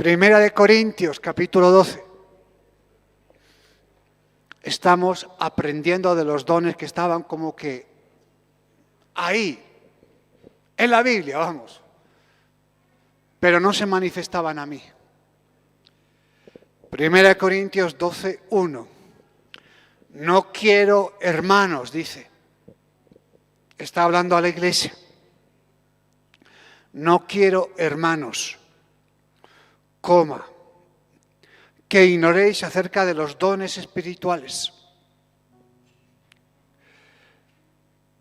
Primera de Corintios, capítulo 12. Estamos aprendiendo de los dones que estaban como que ahí, en la Biblia, vamos, pero no se manifestaban a mí. Primera de Corintios 12, 1. No quiero, hermanos, dice. Está hablando a la iglesia. No quiero, hermanos, que ignoréis acerca de los dones espirituales.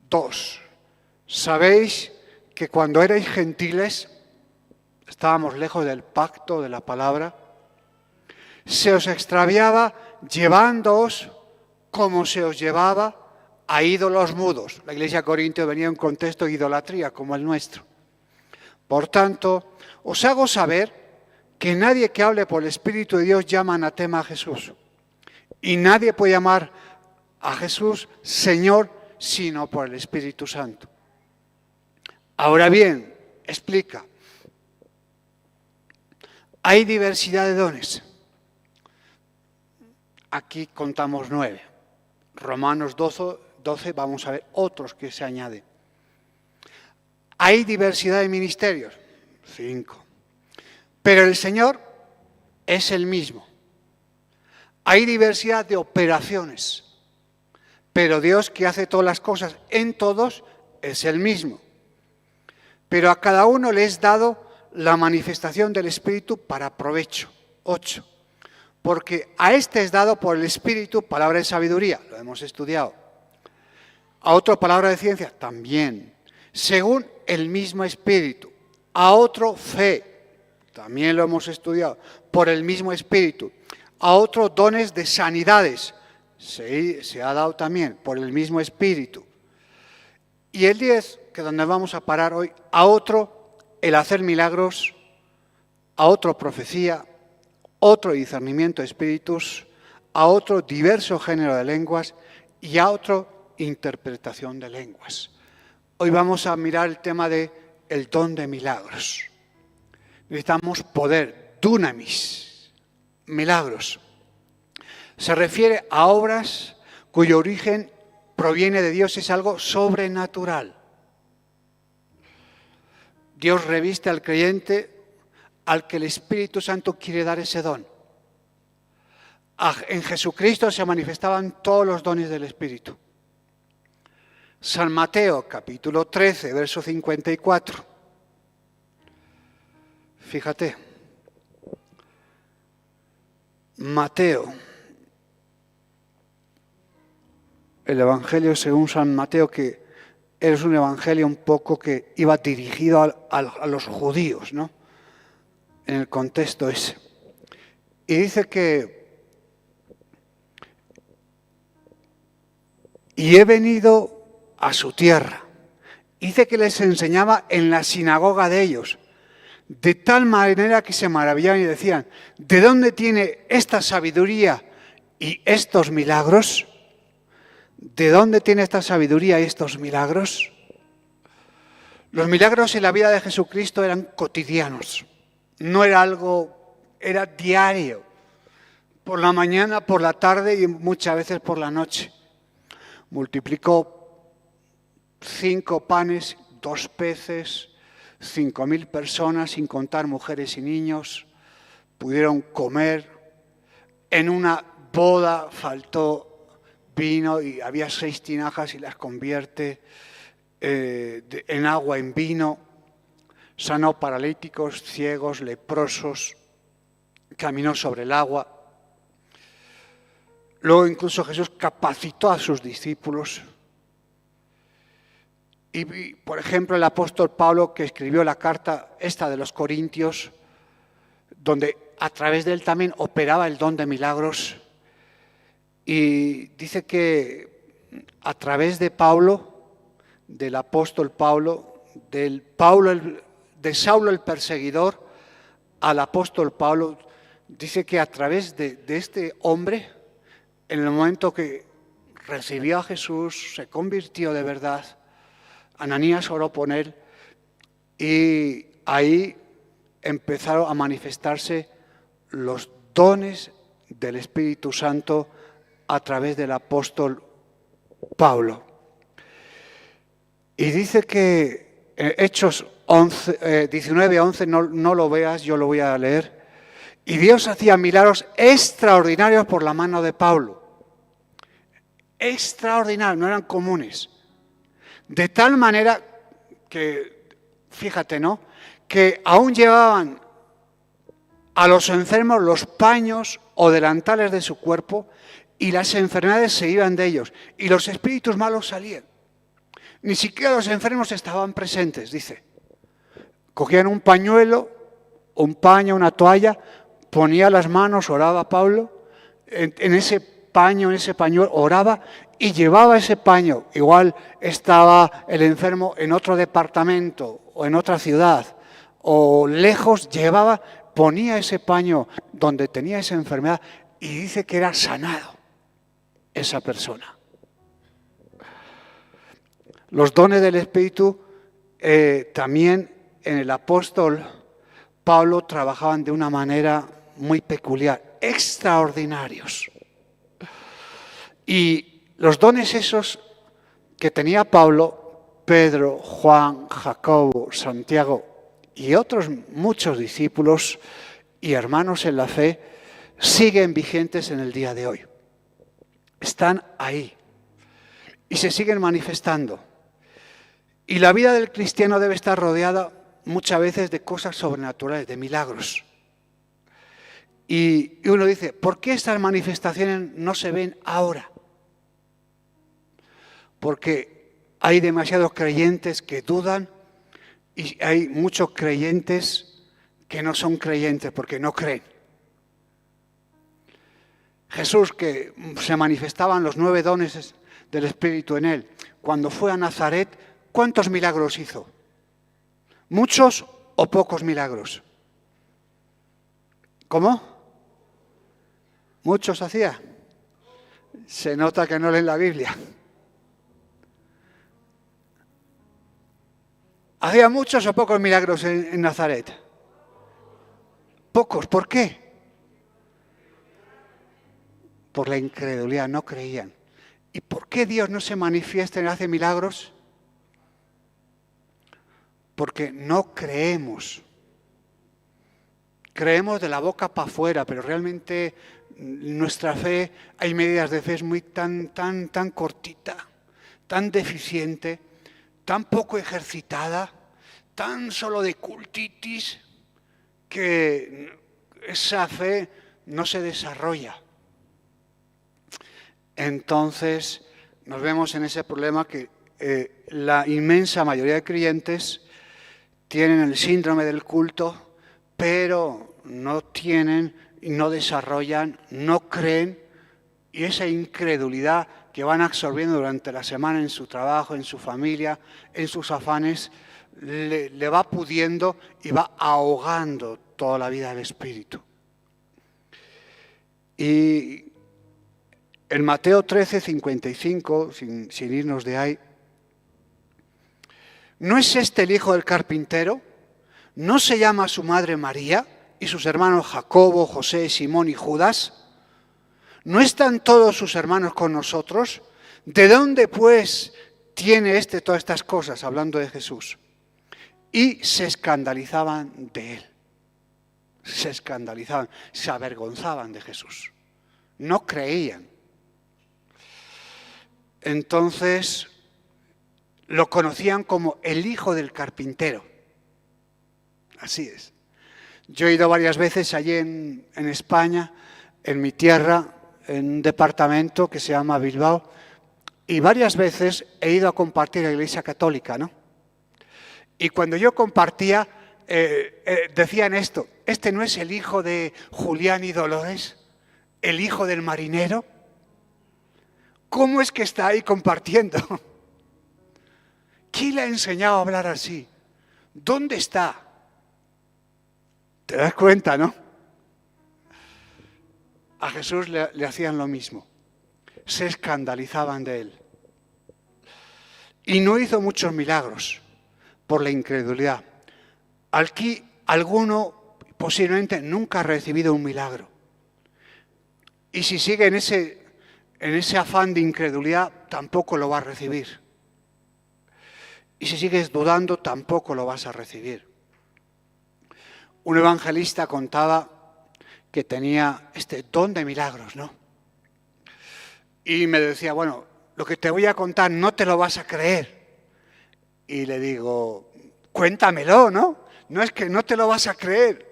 2. Sabéis que cuando erais gentiles, estábamos lejos del pacto de la palabra, se os extraviaba llevándoos como se os llevaba a ídolos mudos. La iglesia de Corinto venía en un contexto de idolatría como el nuestro. Por tanto, os hago saber que nadie que hable por el Espíritu de Dios llama anatema a Jesús. Y nadie puede llamar a Jesús Señor sino por el Espíritu Santo. Ahora bien, explica, hay diversidad de dones. Aquí contamos 9. Romanos 12 vamos a ver otros que se añaden. Hay diversidad de ministerios. 5. Pero el Señor es el mismo. Hay diversidad de operaciones. Pero Dios, que hace todas las cosas en todos, es el mismo. Pero a cada uno le es dado la manifestación del Espíritu para provecho. 8. Porque a este es dado por el Espíritu palabra de sabiduría, lo hemos estudiado. A otro palabra de ciencia, también, según el mismo Espíritu. A otro fe, también lo hemos estudiado, por el mismo Espíritu. A otro dones de sanidades, se ha dado también por el mismo Espíritu. Y el 10, que es donde vamos a parar hoy, a otro el hacer milagros, a otro profecía, otro discernimiento de espíritus, a otro diverso género de lenguas y a otro interpretación de lenguas. Hoy vamos a mirar el tema de el don de milagros. Necesitamos poder, dunamis, milagros. Se refiere a obras cuyo origen proviene de Dios, es algo sobrenatural. Dios reviste al creyente al que el Espíritu Santo quiere dar ese don. En Jesucristo se manifestaban todos los dones del Espíritu. San Mateo, capítulo 13, verso 54. Fíjate. Mateo. El Evangelio según San Mateo, que es un evangelio un poco que iba dirigido a los judíos, ¿no? En el contexto ese. Y dice que y he venido a su tierra. Dice que les enseñaba en la sinagoga de ellos, de tal manera que se maravillaban y decían, ¿de dónde tiene esta sabiduría y estos milagros? ¿De dónde tiene esta sabiduría y estos milagros? Los milagros en la vida de Jesucristo eran cotidianos. No era algo, era diario. Por la mañana, por la tarde y muchas veces por la noche. Multiplicó 5 panes, 2 peces, 5.000 personas, sin contar mujeres y niños. Pudieron comer. En una boda faltó vino y había 6 tinajas y las convierte en agua en vino. Sanó paralíticos, ciegos, leprosos, caminó sobre el agua. Luego incluso Jesús capacitó a sus discípulos. Y por ejemplo el apóstol Pablo, que escribió la carta esta de los Corintios, donde a través de él también operaba el don de milagros. Y dice que a través de Pablo, del apóstol Pablo, de Saulo el perseguidor, al apóstol Pablo, dice que a través de este hombre, en el momento que recibió a Jesús, se convirtió de verdad, Ananías oró por él y ahí empezaron a manifestarse los dones del Espíritu Santo a través del apóstol Pablo. Y dice que Hechos 19:11, no lo veas, yo lo voy a leer. Y Dios hacía milagros extraordinarios por la mano de Pablo. Extraordinarios, no eran comunes. De tal manera que, fíjate, ¿no?, que aún llevaban a los enfermos los paños o delantales de su cuerpo y las enfermedades se iban de ellos y los espíritus malos salían. Ni siquiera los enfermos estaban presentes, dice. Cogían un pañuelo, un paño, una toalla, ponía las manos, oraba Pablo, en ese paño, en ese pañuelo, oraba y llevaba ese paño. Igual estaba el enfermo en otro departamento o en otra ciudad o lejos, ponía ese paño donde tenía esa enfermedad y dice que era sanado esa persona. Los dones del Espíritu también en el apóstol Pablo trabajaban de una manera muy peculiar, extraordinarios. Y los dones esos que tenía Pablo, Pedro, Juan, Jacobo, Santiago y otros muchos discípulos y hermanos en la fe, siguen vigentes en el día de hoy. Están ahí y se siguen manifestando. Y la vida del cristiano debe estar rodeada muchas veces de cosas sobrenaturales, de milagros. Y uno dice, ¿por qué estas manifestaciones no se ven ahora? Porque hay demasiados creyentes que dudan y hay muchos creyentes que no son creyentes porque no creen. Jesús, que se manifestaban los 9 dones del Espíritu en él, cuando fue a Nazaret, ¿cuántos milagros hizo? ¿Muchos o pocos milagros? ¿Cómo? ¿Muchos hacía? Se nota que no leen la Biblia. ¿Hacía muchos o pocos milagros en Nazaret? Pocos. ¿Por qué? Por la incredulidad, no creían. ¿Y por qué Dios no se manifiesta y hace milagros? Porque no creemos. Creemos de la boca para afuera, pero realmente nuestra fe, hay medidas de fe muy tan cortita, tan deficiente, tan poco ejercitada, tan solo de cultitis, que esa fe no se desarrolla. Entonces nos vemos en ese problema que la inmensa mayoría de creyentes tienen el síndrome del culto, pero no tienen y no desarrollan, no creen, y esa incredulidad que van absorbiendo durante la semana en su trabajo, en su familia, en sus afanes, le va pudiendo y va ahogando toda la vida del Espíritu. Y en Mateo 13:55, sin irnos de ahí, ¿no es este el hijo del carpintero? ¿No se llama su madre María y sus hermanos Jacobo, José, Simón y Judas? ¿No están todos sus hermanos con nosotros? ¿De dónde pues tiene todas estas cosas? Hablando de Jesús. Y se escandalizaban de él. Se escandalizaban, se avergonzaban de Jesús. No creían. Entonces lo conocían como el hijo del carpintero. Así es. Yo he ido varias veces allí en España, en mi tierra, en un departamento que se llama Bilbao, y varias veces he ido a compartir a la Iglesia Católica, ¿no? Y cuando yo compartía, decían esto: ¿este no es el hijo de Julián y Dolores? ¿El hijo del marinero? ¿Cómo es que está ahí compartiendo? ¿Quién le ha enseñado a hablar así? ¿Dónde está? ¿Te das cuenta, no? A Jesús le hacían lo mismo. Se escandalizaban de él. Y no hizo muchos milagros por la incredulidad. Aquí alguno posiblemente nunca ha recibido un milagro. Y si sigue en ese afán de incredulidad, tampoco lo va a recibir. Y si sigues dudando, tampoco lo vas a recibir. Un evangelista contaba que tenía este don de milagros, ¿no? Y me decía, bueno, lo que te voy a contar no te lo vas a creer. Y le digo, cuéntamelo, ¿no? No es que no te lo vas a creer.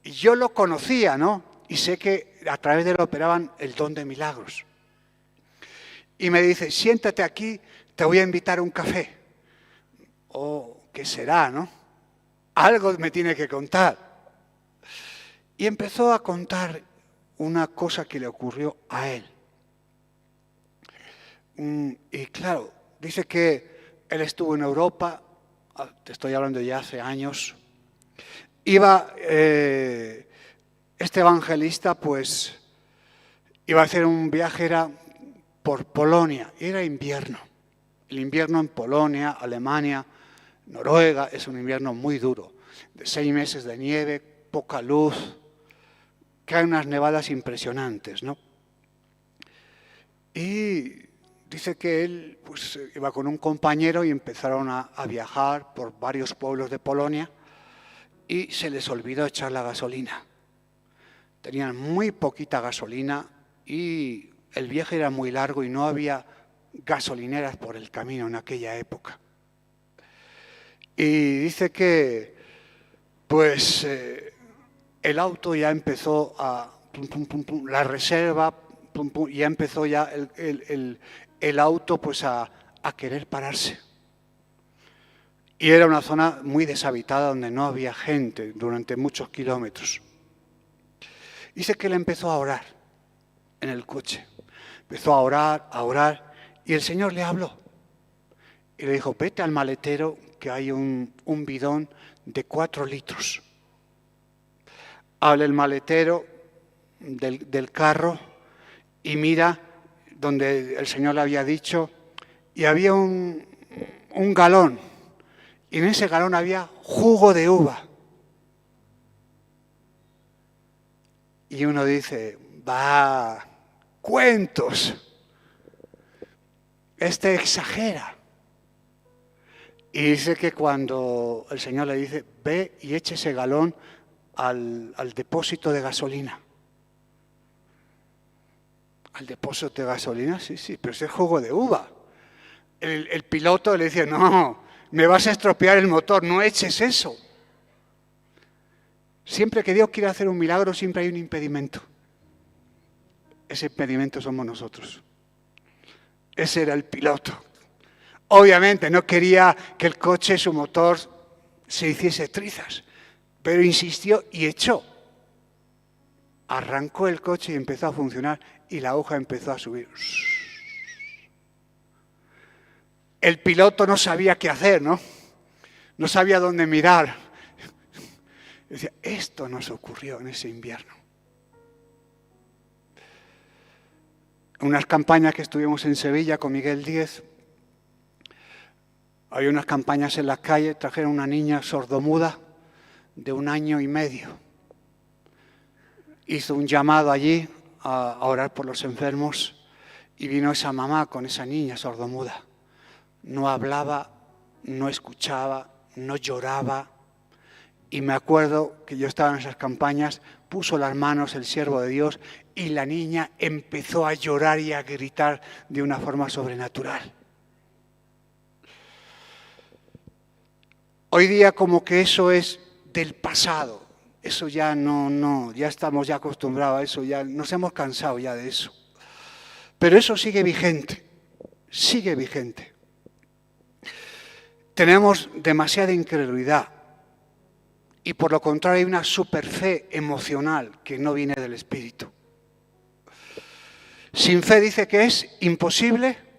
Y yo lo conocía, ¿no? Y sé que a través de él operaban el don de milagros. Y me dice, siéntate aquí, te voy a invitar a un café. Oh, ¿qué será, no? Algo me tiene que contar. Y empezó a contar una cosa que le ocurrió a él. Y claro, dice que él estuvo en Europa, te estoy hablando ya hace años. Iba, este evangelista, pues, iba a hacer un viaje, era por Polonia, era invierno. El invierno en Polonia, Alemania, Noruega, es un invierno muy duro, de 6 meses de nieve, poca luz, caen unas nevadas impresionantes, ¿no? Y dice que él pues, iba con un compañero y empezaron a viajar por varios pueblos de Polonia y se les olvidó echar la gasolina. Tenían muy poquita gasolina y el viaje era muy largo y no había gasolineras por el camino en aquella época. Y dice que pues el auto ya empezó a la reserva, ya empezó ya el auto pues a querer pararse. Y era una zona muy deshabitada donde no había gente durante muchos kilómetros. Dice que él empezó a orar en el coche. Empezó a orar, y el Señor le habló. Y le dijo, vete al maletero que hay un bidón de 4 litros. Abre el maletero del carro y mira donde el Señor le había dicho, y había un galón, y en ese galón había jugo de uva. Y uno dice, va, cuentos, este exagera. Y dice que cuando el Señor le dice, ve y eche ese galón al depósito de gasolina. ¿Al depósito de gasolina? Sí, pero ese es jugo de uva. El piloto le dice, no, me vas a estropear el motor, no eches eso. Siempre que Dios quiere hacer un milagro, siempre hay un impedimento. Ese impedimento somos nosotros. Ese era el piloto. Obviamente no quería que el coche, su motor, se hiciese trizas, pero insistió y echó. Arrancó el coche y empezó a funcionar y la aguja empezó a subir. El piloto no sabía qué hacer, ¿no? No sabía dónde mirar. Decía, esto nos ocurrió en ese invierno. Unas campañas que estuvimos en Sevilla con Miguel Díez, hay unas campañas en la calle, trajeron una niña sordomuda de 1 año y medio. Hizo un llamado allí a orar por los enfermos y vino esa mamá con esa niña sordomuda. No hablaba, no escuchaba, no lloraba. Y me acuerdo que yo estaba en esas campañas, puso las manos el siervo de Dios y la niña empezó a llorar y a gritar de una forma sobrenatural. Hoy día como que eso es del pasado, eso ya no, ya estamos ya acostumbrados a eso, ya nos hemos cansado ya de eso. Pero eso sigue vigente, sigue vigente. Tenemos demasiada incredulidad y por lo contrario hay una superfe emocional que no viene del Espíritu. Sin fe dice que es imposible.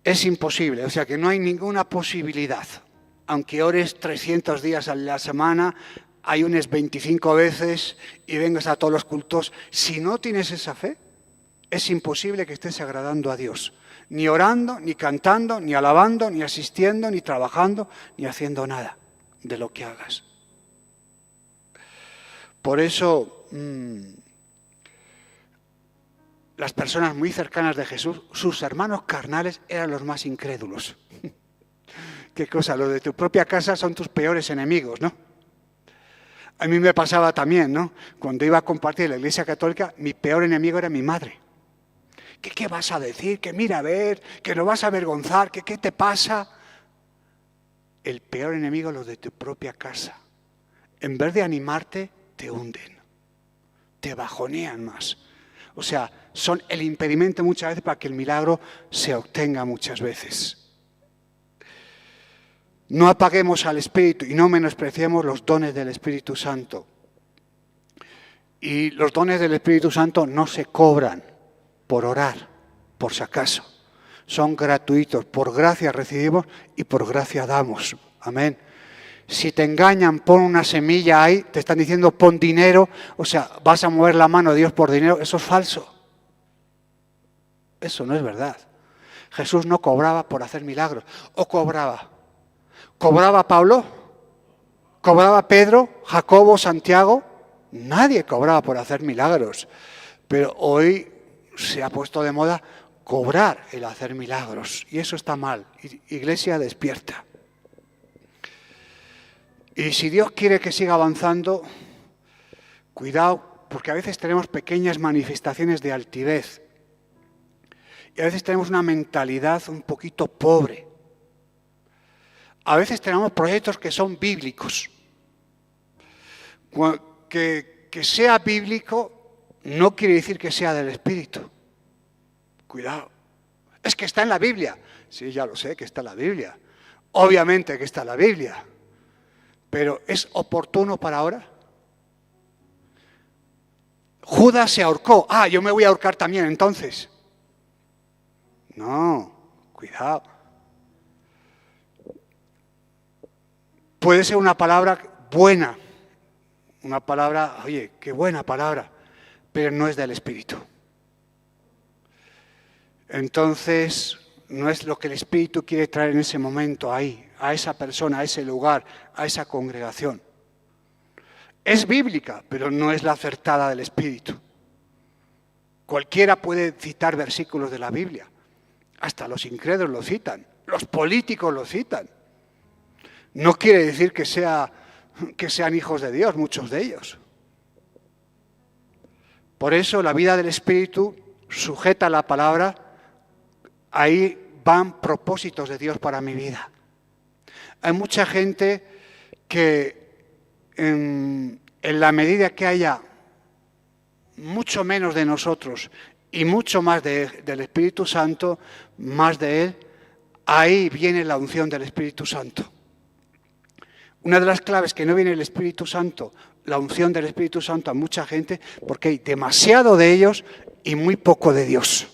Es imposible, o sea que no hay ninguna posibilidad. Aunque ores 300 días a la semana, ayunes 25 veces y vengas a todos los cultos, si no tienes esa fe, es imposible que estés agradando a Dios. Ni orando, ni cantando, ni alabando, ni asistiendo, ni trabajando, ni haciendo nada. de lo que hagas. Por eso, las personas muy cercanas de Jesús, sus hermanos carnales eran los más incrédulos. ¿Qué cosa? Los de tu propia casa son tus peores enemigos, ¿no? A mí me pasaba también, ¿no? Cuando iba a compartir en la Iglesia Católica, mi peor enemigo era mi madre. ¿Qué vas a decir? Que mira a ver, que lo vas a avergonzar, que qué te pasa. El peor enemigo, los de tu propia casa. En vez de animarte, te hunden, te bajonean más. O sea, son el impedimento muchas veces para que el milagro se obtenga muchas veces. No apaguemos al Espíritu y no menospreciemos los dones del Espíritu Santo. Y los dones del Espíritu Santo no se cobran por orar, por si acaso. Son gratuitos, por gracia recibimos y por gracia damos. Amén. Si te engañan, pon una semilla ahí, te están diciendo pon dinero, o sea, vas a mover la mano a Dios por dinero, eso es falso. Eso no es verdad. Jesús no cobraba por hacer milagros, o cobraba. ¿Cobraba Pablo? ¿Cobraba Pedro, Jacobo, Santiago? Nadie cobraba por hacer milagros. Pero hoy se ha puesto de moda cobrar el hacer milagros. Y eso está mal. Iglesia, despierta. Y si Dios quiere que siga avanzando, cuidado, porque a veces tenemos pequeñas manifestaciones de altivez. Y a veces tenemos una mentalidad un poquito pobre. A veces tenemos proyectos que son bíblicos. Que sea bíblico no quiere decir que sea del Espíritu. Cuidado. Es que está en la Biblia. Sí, ya lo sé que está en la Biblia. Obviamente que está en la Biblia. Pero ¿es oportuno para ahora? Judas se ahorcó. Ah, yo me voy a ahorcar también entonces. No, cuidado. Puede ser una palabra buena, una palabra, oye, qué buena palabra, pero no es del Espíritu. Entonces, no es lo que el Espíritu quiere traer en ese momento ahí, a esa persona, a ese lugar, a esa congregación. Es bíblica, pero no es la acertada del Espíritu. Cualquiera puede citar versículos de la Biblia, hasta los incrédulos lo citan, los políticos lo citan. No quiere decir que sean hijos de Dios, muchos de ellos. Por eso la vida del Espíritu sujeta a la palabra, ahí van propósitos de Dios para mi vida. Hay mucha gente que en la medida que haya mucho menos de nosotros y mucho más del Espíritu Santo, más de Él, ahí viene la unción del Espíritu Santo. Una de las claves que no viene el Espíritu Santo, la unción del Espíritu Santo a mucha gente, porque hay demasiado de ellos y muy poco de Dios.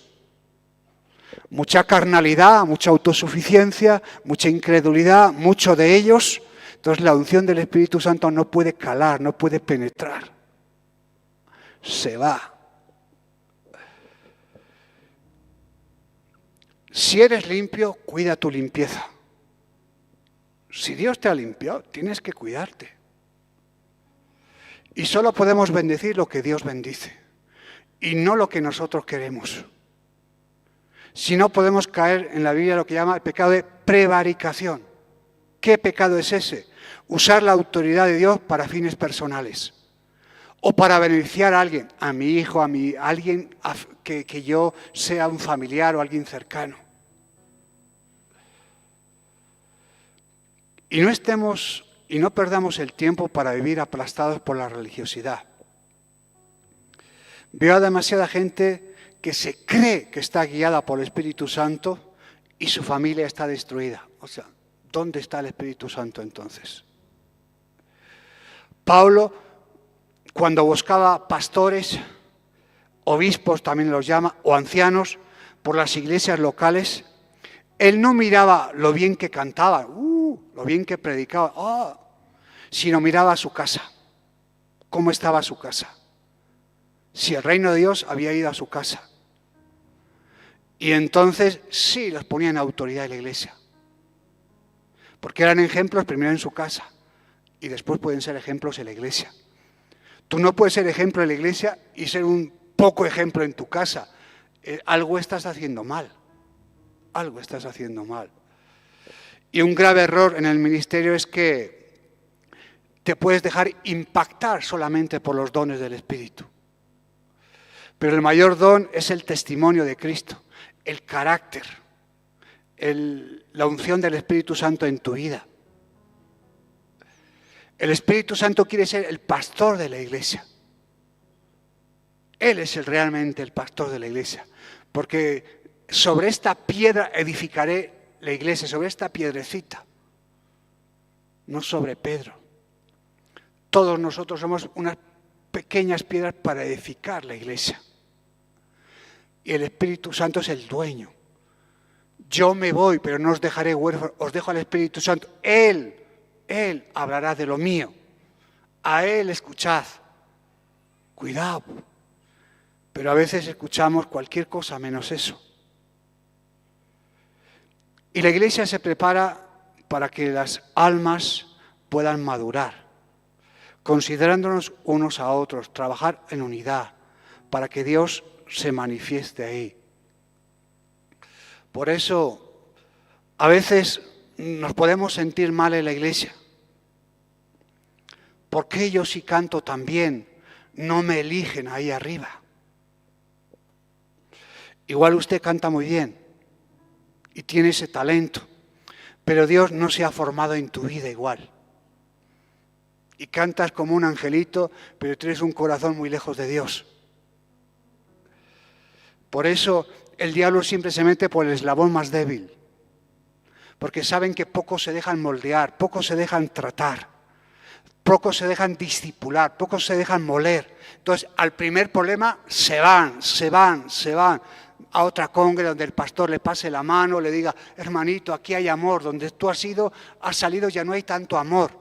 Mucha carnalidad, mucha autosuficiencia, mucha incredulidad, mucho de ellos. Entonces la unción del Espíritu Santo no puede calar, no puede penetrar. Se va. Si eres limpio, cuida tu limpieza. Si Dios te ha limpiado, tienes que cuidarte. Y solo podemos bendecir lo que Dios bendice y no lo que nosotros queremos. Si no, podemos caer en la Biblia lo que llama el pecado de prevaricación. ¿Qué pecado es ese? Usar la autoridad de Dios para fines personales o para beneficiar a alguien, a mi hijo, a alguien que yo sea un familiar o alguien cercano. Y no perdamos el tiempo para vivir aplastados por la religiosidad. Veo a demasiada gente que se cree que está guiada por el Espíritu Santo y su familia está destruida. O sea, ¿dónde está el Espíritu Santo entonces? Pablo, cuando buscaba pastores, obispos también los llama, o ancianos, por las iglesias locales, él no miraba lo bien que cantaban, lo bien que predicaban, sino miraba a su casa, cómo estaba su casa. Si el reino de Dios había ido a su casa. Y entonces sí los ponía en autoridad de la iglesia. Porque eran ejemplos primero en su casa. y después pueden ser ejemplos en la iglesia. Tú no puedes ser ejemplo en la iglesia y ser un poco ejemplo en tu casa. Algo estás haciendo mal. Algo estás haciendo mal. Y un grave error en el ministerio es que te puedes dejar impactar solamente por los dones del Espíritu. Pero el mayor don es el testimonio de Cristo, el carácter, la unción del Espíritu Santo en tu vida. El Espíritu Santo quiere ser el pastor de la iglesia. Él es realmente el pastor de la iglesia. Porque sobre esta piedra edificaré la iglesia, sobre esta piedrecita. No sobre Pedro. Todos nosotros somos unas pequeñas piedras para edificar la iglesia. Y el Espíritu Santo es el dueño. Yo me voy, pero no os dejaré huérfanos, os dejo al Espíritu Santo. Él hablará de lo mío. A Él escuchad. Cuidado. Pero a veces escuchamos cualquier cosa menos eso. Y la iglesia se prepara para que las almas puedan madurar, considerándonos unos a otros, trabajar en unidad, para que Dios se manifieste ahí. Por eso, a veces nos podemos sentir mal en la iglesia. ¿Por qué yo si canto tan bien no me eligen ahí arriba? Igual usted canta muy bien y tiene ese talento, pero Dios no se ha formado en tu vida igual. Y cantas como un angelito, pero tienes un corazón muy lejos de Dios. Por eso el diablo siempre se mete por el eslabón más débil, porque saben que pocos se dejan moldear, pocos se dejan tratar, pocos se dejan discipular, pocos se dejan moler. Entonces, al primer problema se van a otra congre donde el pastor le pase la mano, le diga, hermanito, aquí hay amor, donde tú has salido ya no hay tanto amor.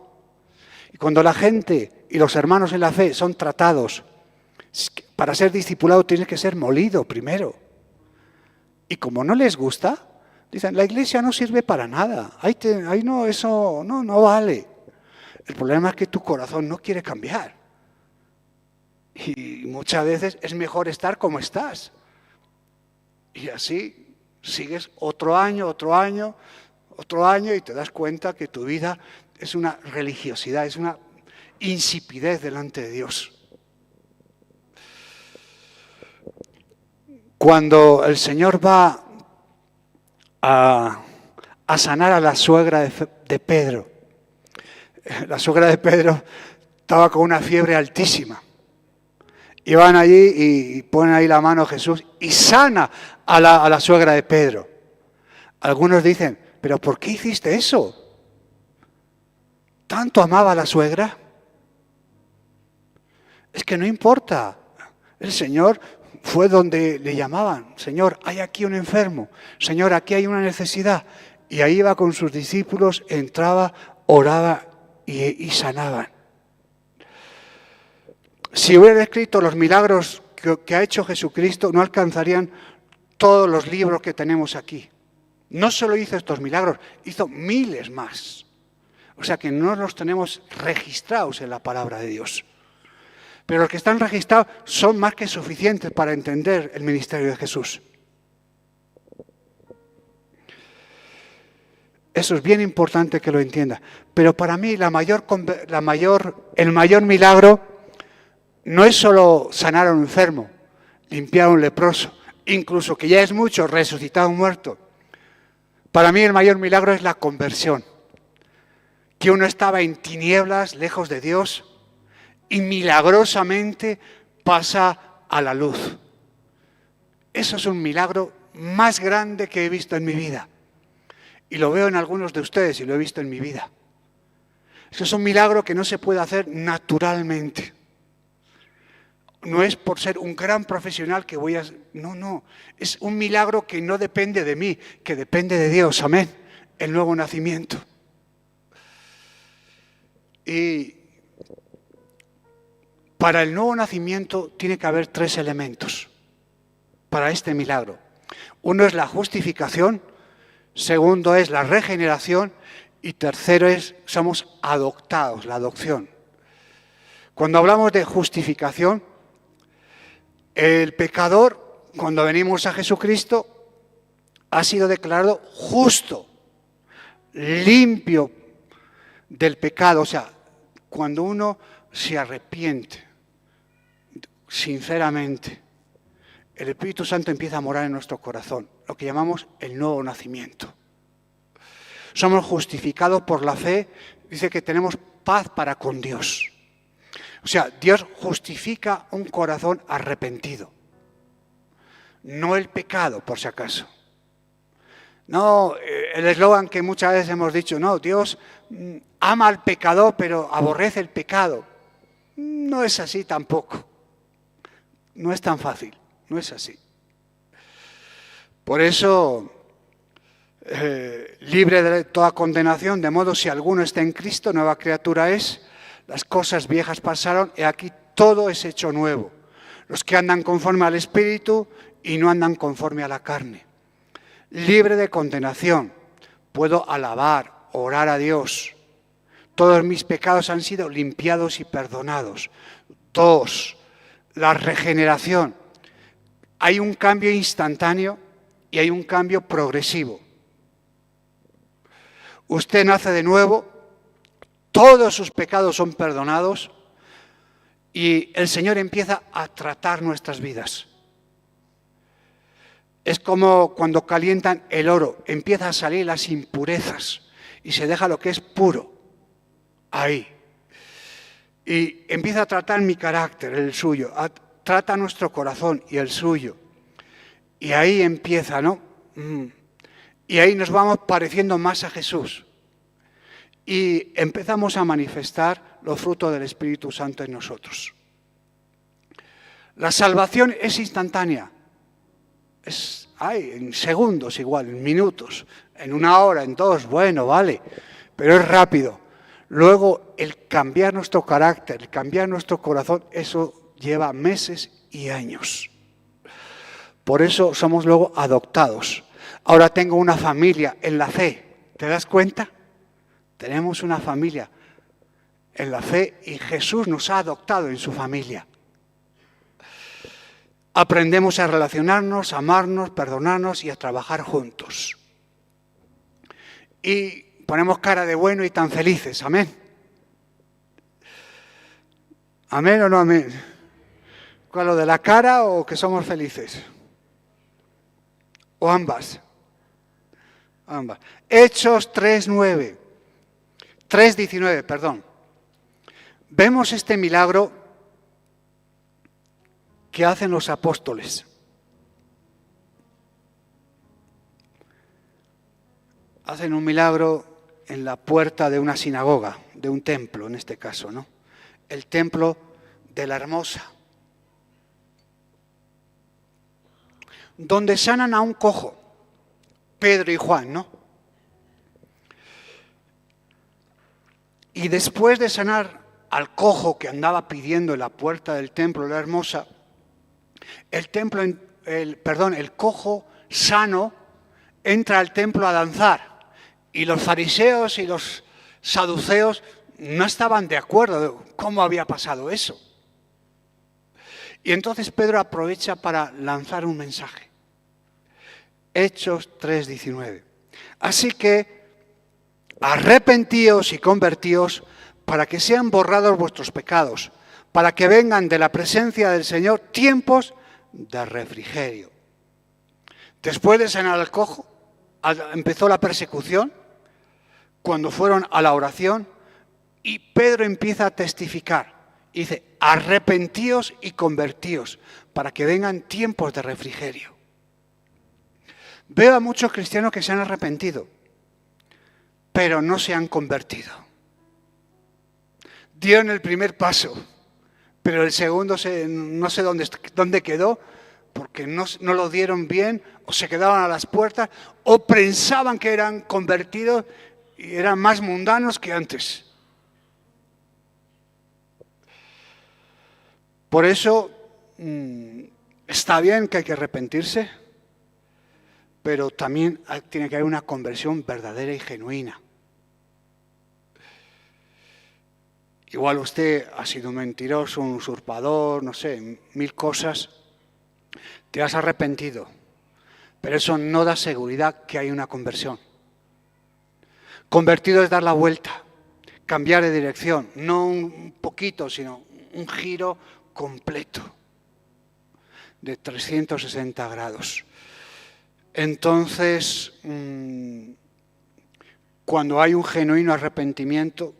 Y cuando la gente y los hermanos en la fe son tratados, para ser discipulado tienes que ser molido primero. Y como no les gusta, dicen, la iglesia no sirve para nada, ahí no, eso no vale. El problema es que tu corazón no quiere cambiar. Y muchas veces es mejor estar como estás. Y así sigues otro año y te das cuenta que tu vida es una religiosidad, es una insipidez delante de Dios. Cuando el Señor va a sanar a la suegra de Pedro, la suegra de Pedro estaba con una fiebre altísima. Y van allí y ponen ahí la mano a Jesús y sana a la suegra de Pedro. Algunos dicen, ¿pero por qué hiciste eso? ¿Tanto amaba a la suegra? Es que no importa. El Señor fue donde le llamaban. Señor, hay aquí un enfermo. Señor, aquí hay una necesidad. Y ahí iba con sus discípulos, entraba, oraba y sanaban. Si hubiera escrito los milagros que ha hecho Jesucristo, no alcanzarían todos los libros que tenemos aquí. No solo hizo estos milagros, hizo miles más. O sea que no los tenemos registrados en la palabra de Dios. Pero los que están registrados son más que suficientes para entender el ministerio de Jesús. Eso es bien importante que lo entienda. Pero para mí el mayor milagro no es solo sanar a un enfermo, limpiar a un leproso, incluso que ya es mucho, resucitar a un muerto. Para mí el mayor milagro es la conversión. Que uno estaba en tinieblas, lejos de Dios, y milagrosamente pasa a la luz. Eso es un milagro más grande que he visto en mi vida. Y lo veo en algunos de ustedes y lo he visto en mi vida. Eso es un milagro que no se puede hacer naturalmente. No es por ser un gran profesional que voy a... No. Es un milagro que no depende de mí, que depende de Dios. Amén. El nuevo nacimiento. Y para el nuevo nacimiento tiene que haber 3 elementos para este milagro. Uno es la justificación, segundo es la regeneración Y tercero somos adoptados, la adopción. Cuando hablamos de justificación, el pecador, cuando venimos a Jesucristo, ha sido declarado justo, limpio del pecado. O sea, cuando uno se arrepiente sinceramente, el Espíritu Santo empieza a morar en nuestro corazón, lo que llamamos el nuevo nacimiento. Somos justificados por la fe, dice que tenemos paz para con Dios. O sea, Dios justifica un corazón arrepentido, no el pecado, por si acaso. No, el eslogan que muchas veces hemos dicho, no, Dios ama al pecador, pero aborrece el pecado. No es así tampoco. No es tan fácil, no es así. Por eso, libre de toda condenación, de modo si alguno está en Cristo, nueva criatura es, las cosas viejas pasaron y aquí todo es hecho nuevo. Los que andan conforme al Espíritu y no andan conforme a la carne. Libre de condenación, puedo alabar, orar a Dios. Todos mis pecados han sido limpiados y perdonados. 2, la regeneración. Hay un cambio instantáneo y hay un cambio progresivo. Usted nace de nuevo, todos sus pecados son perdonados y el Señor empieza a tratar nuestras vidas. Es como cuando calientan el oro, empiezan a salir las impurezas y se deja lo que es puro ahí. Y empieza a tratar mi carácter, el suyo, trata nuestro corazón y el suyo. Y ahí empieza, ¿no? Y ahí nos vamos pareciendo más a Jesús. Y empezamos a manifestar los frutos del Espíritu Santo en nosotros. La salvación es instantánea. En segundos igual, en minutos, en 1 hora, en 2, bueno, vale, pero es rápido. Luego, el cambiar nuestro carácter, el cambiar nuestro corazón, eso lleva meses y años. Por eso somos luego adoptados. Ahora tengo una familia en la fe, ¿te das cuenta? Tenemos una familia en la fe y Jesús nos ha adoptado en su familia. Aprendemos a relacionarnos, a amarnos, perdonarnos y a trabajar juntos. Y ponemos cara de bueno y tan felices, amén. ¿Amén o no amén? ¿Cuál, lo de la cara o que somos felices? ¿O ambas? Ambas. Hechos 3:19, perdón. Vemos este milagro que hacen los apóstoles. Hacen un milagro en la puerta de una sinagoga, de un templo en este caso, ¿no? El templo de la Hermosa, donde sanan a un cojo, Pedro y Juan, ¿no? Y después de sanar al cojo que andaba pidiendo en la puerta del templo de la Hermosa, el cojo sano entra al templo a danzar y los fariseos y los saduceos no estaban de acuerdo de cómo había pasado eso. Y entonces Pedro aprovecha para lanzar un mensaje. Hechos 3:19. Así que arrepentíos y convertíos para que sean borrados vuestros pecados, para que vengan de la presencia del Señor tiempos de refrigerio. Después de sanar al cojo, empezó la persecución, cuando fueron a la oración, y Pedro empieza a testificar. Y dice, arrepentíos y convertíos, para que vengan tiempos de refrigerio. Veo a muchos cristianos que se han arrepentido, pero no se han convertido. Dieron el primer paso, pero el segundo no sé dónde quedó, porque no lo dieron bien, o se quedaban a las puertas, o pensaban que eran convertidos y eran más mundanos que antes. Por eso está bien que hay que arrepentirse, pero también tiene que haber una conversión verdadera y genuina. Igual usted ha sido un mentiroso, un usurpador, no sé, 1000 cosas. Te has arrepentido, pero eso no da seguridad que hay una conversión. Convertido es dar la vuelta, cambiar de dirección, no un poquito, sino un giro completo de 360 grados. Entonces, cuando hay un genuino arrepentimiento,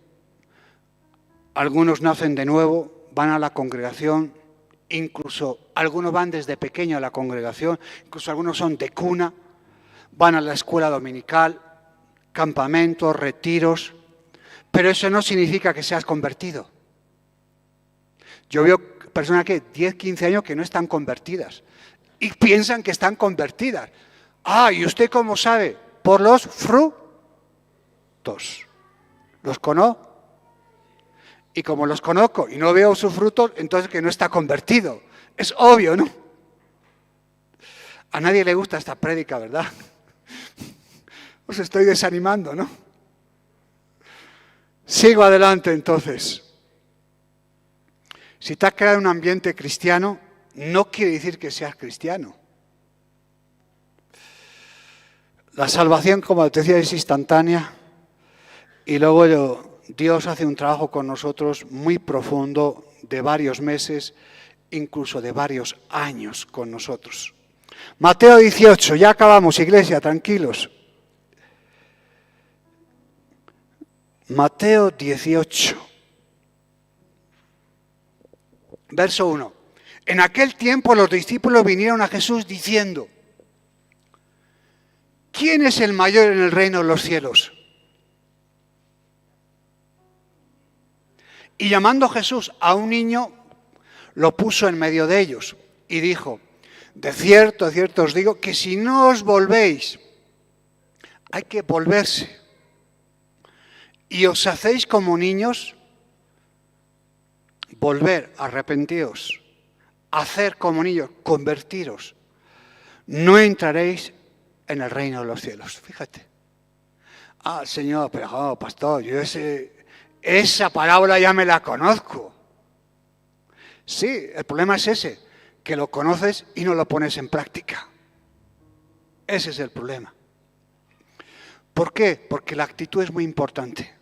algunos nacen de nuevo, van a la congregación, incluso algunos van desde pequeño a la congregación, incluso algunos son de cuna, van a la escuela dominical, campamentos, retiros, pero eso no significa que seas convertido. Yo veo personas que 10, 15 años que no están convertidas y piensan que están convertidas. Ah, ¿y usted cómo sabe? Por los frutos. ¿Los conozco? Y como los conozco y no veo sus frutos, entonces que no está convertido. Es obvio, ¿no? A nadie le gusta esta prédica, ¿verdad? Os estoy desanimando, ¿no? Sigo adelante entonces. Si te has creado un ambiente cristiano, no quiere decir que seas cristiano. La salvación, como te decía, es instantánea y luego Dios hace un trabajo con nosotros muy profundo de varios meses, incluso de varios años con nosotros. Mateo 18, ya acabamos, iglesia, tranquilos. Mateo 18, verso 1. En aquel tiempo los discípulos vinieron a Jesús diciendo: ¿quién es el mayor en el reino de los cielos? Y llamando Jesús a un niño, lo puso en medio de ellos y dijo: de cierto os digo que si no os volvéis, hay que volverse, y os hacéis como niños, volver, arrepentíos, hacer como niños, convertiros, no entraréis en el reino de los cielos. Fíjate. Ah, Señor, pero pastor, yo esa parábola ya me la conozco. Sí, el problema es ese, que lo conoces y no lo pones en práctica. Ese es el problema. ¿Por qué? Porque la actitud es muy importante.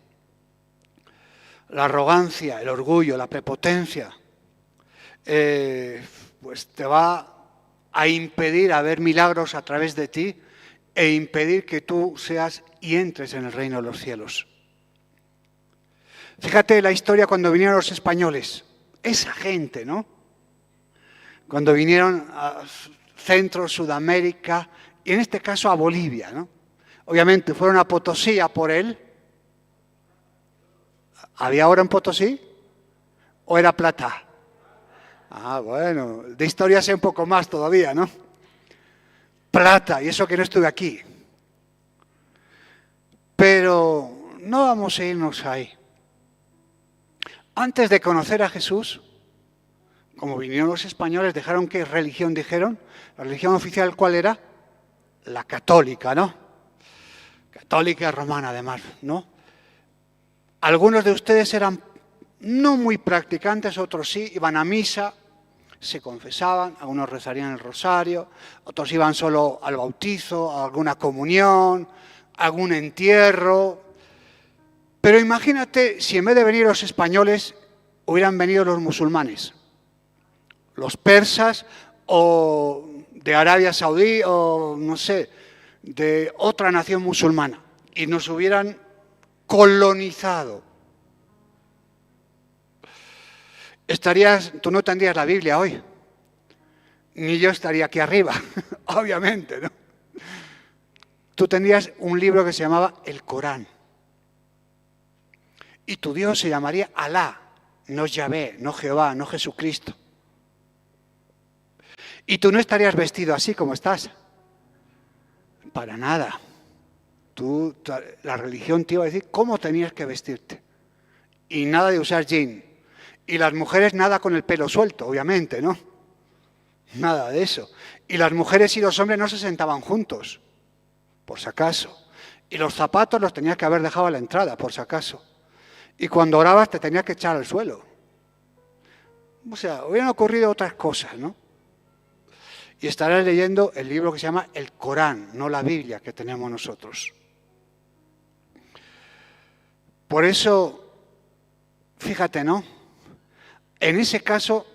La arrogancia, el orgullo, la prepotencia, pues te va a impedir a ver milagros a través de ti e impedir que tú seas y entres en el reino de los cielos. Fíjate la historia cuando vinieron los españoles, esa gente, ¿no? Cuando vinieron a Centro, Sudamérica, y en este caso a Bolivia, ¿no? Obviamente fueron a Potosí a por él. ¿Había oro en Potosí? ¿O era plata? Ah, bueno, de historia sé un poco más todavía, ¿no? Plata, y eso que no estuve aquí. Pero no vamos a irnos ahí. Antes de conocer a Jesús, como vinieron los españoles, dejaron ¿qué religión dijeron? La religión oficial, ¿cuál era? La católica, ¿no? Católica y romana además, ¿no? Algunos de ustedes eran no muy practicantes, otros sí, iban a misa, se confesaban, algunos rezarían el rosario, otros iban solo al bautizo, a alguna comunión, a algún entierro. Pero imagínate si en vez de venir los españoles hubieran venido los musulmanes, los persas o de Arabia Saudí o no sé, de otra nación musulmana y nos hubieran colonizado. Tú no tendrías la Biblia hoy, ni yo estaría aquí arriba, obviamente, ¿no? Tú tendrías un libro que se llamaba el Corán. Y tu Dios se llamaría Alá, no Yahvé, no Jehová, no Jesucristo. Y tú no estarías vestido así como estás. Para nada. La religión te iba a decir cómo tenías que vestirte. Y nada de usar jean. Y las mujeres nada con el pelo suelto, obviamente, ¿no? Nada de eso. Y las mujeres y los hombres no se sentaban juntos, por si acaso. Y los zapatos los tenías que haber dejado a la entrada, por si acaso. Y cuando orabas te tenías que echar al suelo. O sea, hubieran ocurrido otras cosas, ¿no? Y estarás leyendo el libro que se llama el Corán, no la Biblia que tenemos nosotros. Por eso, fíjate, ¿no? En ese caso,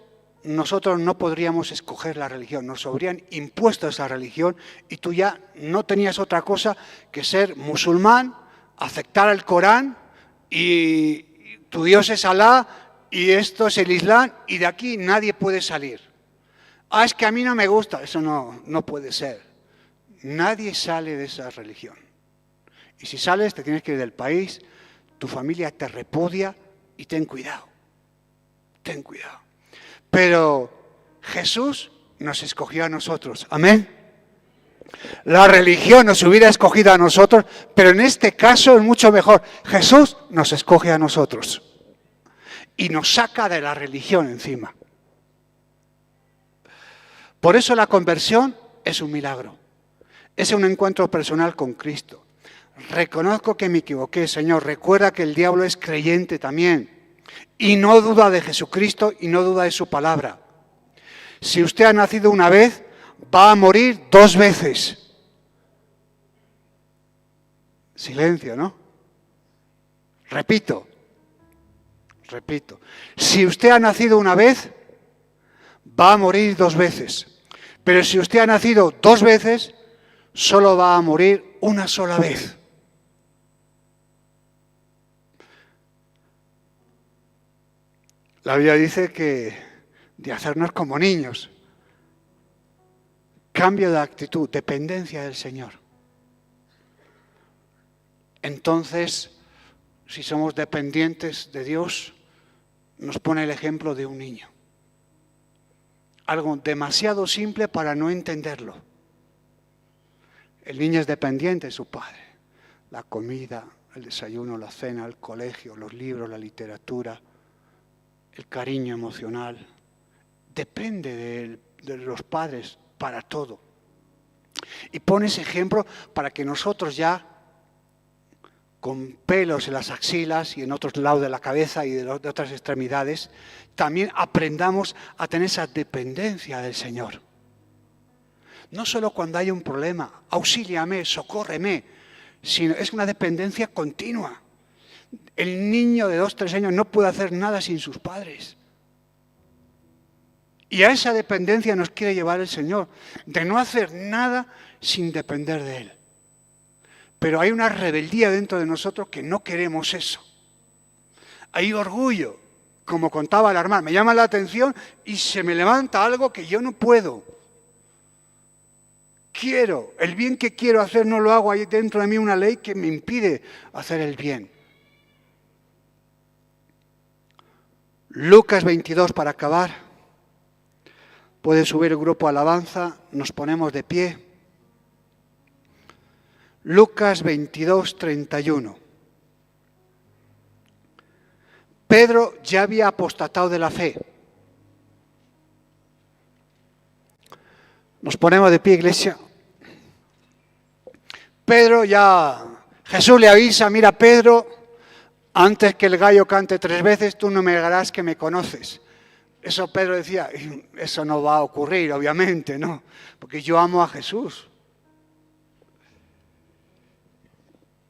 nosotros no podríamos escoger la religión, nos habrían impuesto esa religión y tú ya no tenías otra cosa que ser musulmán, aceptar el Corán y tu Dios es Alá y esto es el Islam y de aquí nadie puede salir. Ah, es que a mí no me gusta, eso no puede ser. Nadie sale de esa religión. Y si sales te tienes que ir del país, tu familia te repudia y ten cuidado. Ten cuidado. Pero Jesús nos escogió a nosotros. Amén. La religión nos hubiera escogido a nosotros, pero en este caso es mucho mejor. Jesús nos escoge a nosotros y nos saca de la religión encima. Por eso la conversión es un milagro. Es un encuentro personal con Cristo. Reconozco que me equivoqué, Señor. Recuerda que el diablo es creyente también. Y no duda de Jesucristo y no duda de su palabra. Si usted ha nacido una vez, va a morir 2 veces. Silencio, ¿no? Repito. Si usted ha nacido una vez, va a morir 2 veces. Pero si usted ha nacido 2 veces, solo va a morir una sola vez. La Biblia dice que de hacernos como niños. Cambio de actitud, dependencia del Señor. Entonces, si somos dependientes de Dios, nos pone el ejemplo de un niño. Algo demasiado simple para no entenderlo. El niño es dependiente de su padre. La comida, el desayuno, la cena, el colegio, los libros, la literatura, el cariño emocional. Depende de los padres para todo. Y pone ese ejemplo para que nosotros ya, con pelos en las axilas y en otros lados de la cabeza y de otras extremidades, también aprendamos a tener esa dependencia del Señor. No solo cuando hay un problema, auxíliame, socórreme, sino es una dependencia continua. El niño de 2, 3 años no puede hacer nada sin sus padres. Y a esa dependencia nos quiere llevar el Señor, de no hacer nada sin depender de Él. Pero hay una rebeldía dentro de nosotros que no queremos eso. Hay orgullo, como contaba la hermana, me llama la atención y se me levanta algo que yo no puedo. Quiero, el bien que quiero hacer no lo hago, hay dentro de mí una ley que me impide hacer el bien. Lucas 22 para acabar. Puede subir el grupo alabanza, nos ponemos de pie. Lucas 22, 31. Pedro ya había apostatado de la fe. Nos ponemos de pie, iglesia. Pedro ya, Jesús le avisa, mira Pedro, antes que el gallo cante 3 veces, tú no me negarás que me conoces. Eso Pedro decía, eso no va a ocurrir, obviamente, ¿no? Porque yo amo a Jesús.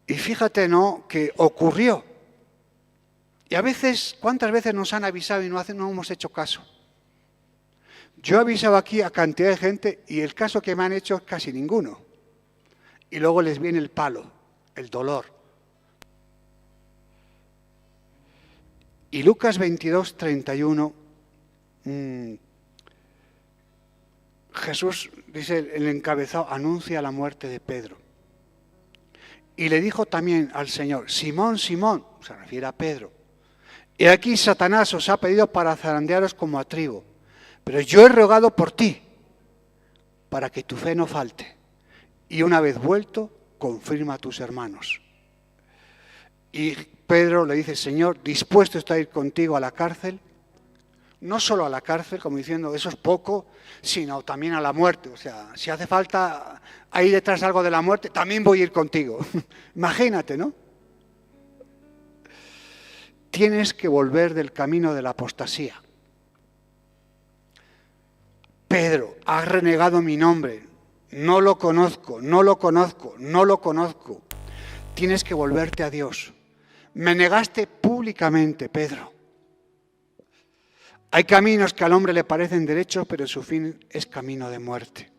Y fíjate, ¿no?, que ocurrió. Y a veces, ¿cuántas veces nos han avisado y no hemos hecho caso? Yo he avisado aquí a cantidad de gente y el caso que me han hecho es casi ninguno. Y luego les viene el palo, el dolor. Y Lucas 22, 31, Jesús, dice el encabezado, anuncia la muerte de Pedro. Y le dijo también al Señor, Simón, Simón, se refiere a Pedro, he aquí Satanás os ha pedido para zarandearos como a trigo, pero yo he rogado por ti, para que tu fe no falte. Y una vez vuelto, confirma a tus hermanos. Y Pedro le dice, Señor, dispuesto está a ir contigo a la cárcel, no solo a la cárcel, como diciendo, eso es poco, sino también a la muerte. O sea, si hace falta ahí detrás algo de la muerte, también voy a ir contigo. Imagínate, ¿no? tienes que volver del camino de la apostasía. Pedro, has renegado mi nombre, no lo conozco, no lo conozco, no lo conozco. Tienes que volverte a Dios. Me negaste públicamente, Pedro. Hay caminos que al hombre le parecen derechos, pero su fin es camino de muerte.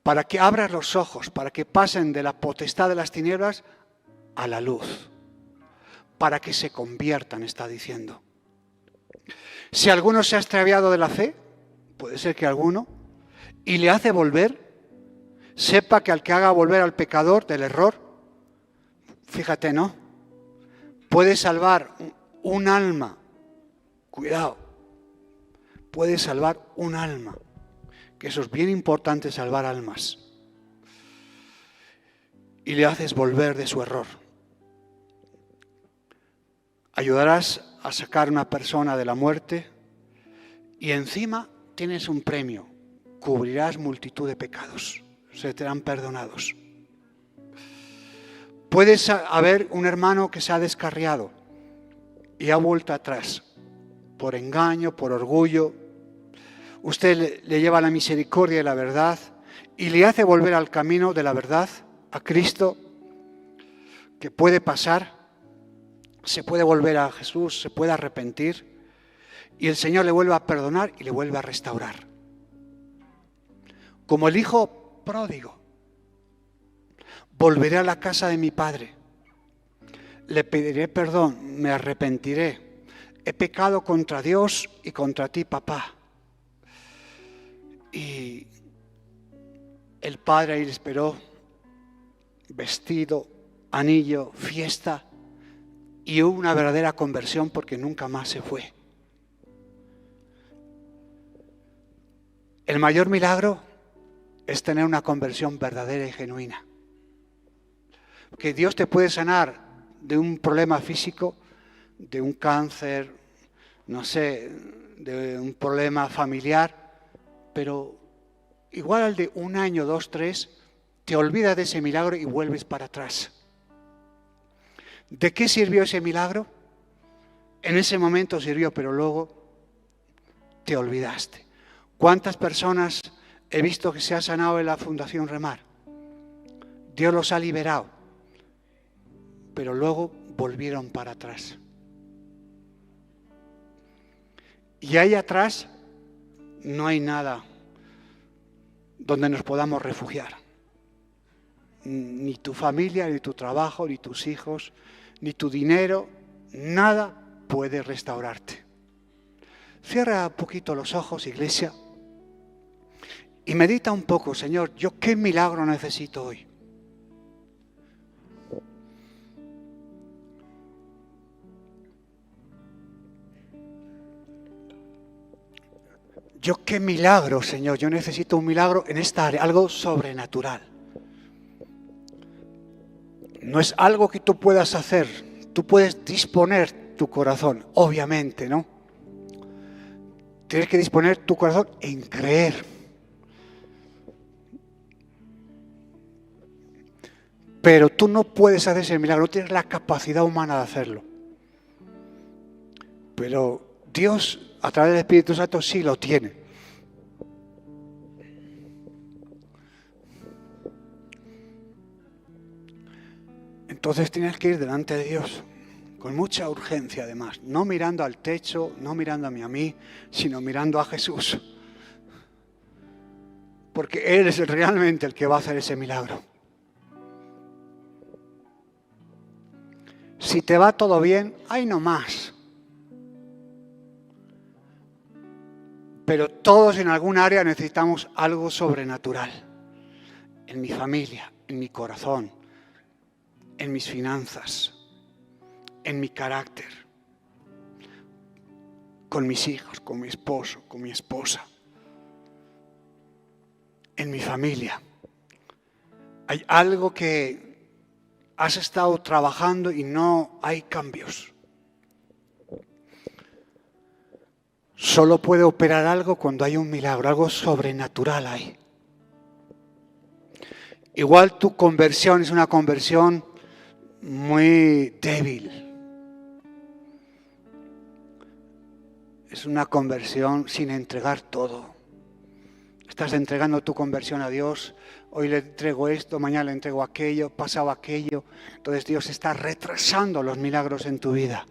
Para que abras los ojos, para que pasen de la potestad de las tinieblas a la luz, para que se conviertan, está diciendo. Si alguno se ha extraviado de la fe, puede ser que alguno, y le hace volver, sepa que al que haga volver al pecador del error, fíjate, ¿no? Puede salvar un alma. Cuidado, puede salvar un alma, que eso es bien importante, salvar almas. Y le haces volver de su error. Ayudarás a sacar a una persona de la muerte y encima tienes un premio. Cubrirás multitud de pecados, se te serán perdonados. Puedes haber un hermano que se ha descarriado y ha vuelto atrás. Por engaño, por orgullo, usted le lleva la misericordia y la verdad y le hace volver al camino de la verdad, a Cristo, que puede pasar, se puede volver a Jesús, se puede arrepentir y el Señor le vuelve a perdonar y le vuelve a restaurar. Como el hijo pródigo, volveré a la casa de mi padre, le pediré perdón, me arrepentiré. He pecado contra Dios y contra ti, papá. Y el padre ahí le esperó, vestido, anillo, fiesta, y hubo una verdadera conversión porque nunca más se fue. El mayor milagro es tener una conversión verdadera y genuina. Que Dios te puede sanar de un problema físico, de un cáncer, no sé, de un problema familiar, pero igual al de 1 año, 2, 3, te olvidas de ese milagro y vuelves para atrás. ¿De qué sirvió ese milagro? En ese momento sirvió, pero luego te olvidaste. ¿Cuántas personas he visto que se ha sanado en la Fundación Remar? Dios los ha liberado, pero luego volvieron para atrás. Y ahí atrás no hay nada donde nos podamos refugiar. Ni tu familia, ni tu trabajo, ni tus hijos, ni tu dinero, nada puede restaurarte. Cierra un poquito los ojos, iglesia, y medita un poco, Señor, ¿yo qué milagro necesito hoy? Yo qué milagro, Señor, yo necesito un milagro en esta área, algo sobrenatural. No es algo que tú puedas hacer, tú puedes disponer tu corazón, obviamente, ¿no? Tienes que disponer tu corazón en creer. Pero tú no puedes hacer ese milagro, no tienes la capacidad humana de hacerlo. Pero Dios, a través del Espíritu Santo, sí lo tiene. Entonces tienes que ir delante de Dios, con mucha urgencia además, no mirando al techo, no mirándome a mí, sino mirando a Jesús. Porque Él es realmente el que va a hacer ese milagro. Si te va todo bien, ahí no más. Pero todos en algún área necesitamos algo sobrenatural. En mi familia, en mi corazón, en mis finanzas, en mi carácter, con mis hijos, con mi esposo, con mi esposa, en mi familia. Hay algo que has estado trabajando y no hay cambios. Solo puede operar algo cuando hay un milagro, algo sobrenatural ahí. Igual tu conversión es una conversión muy débil. es una conversión sin entregar todo. Estás entregando tu conversión a Dios. Hoy le entrego esto, mañana le entrego aquello, pasado aquello. Entonces Dios está retrasando los milagros en tu vida.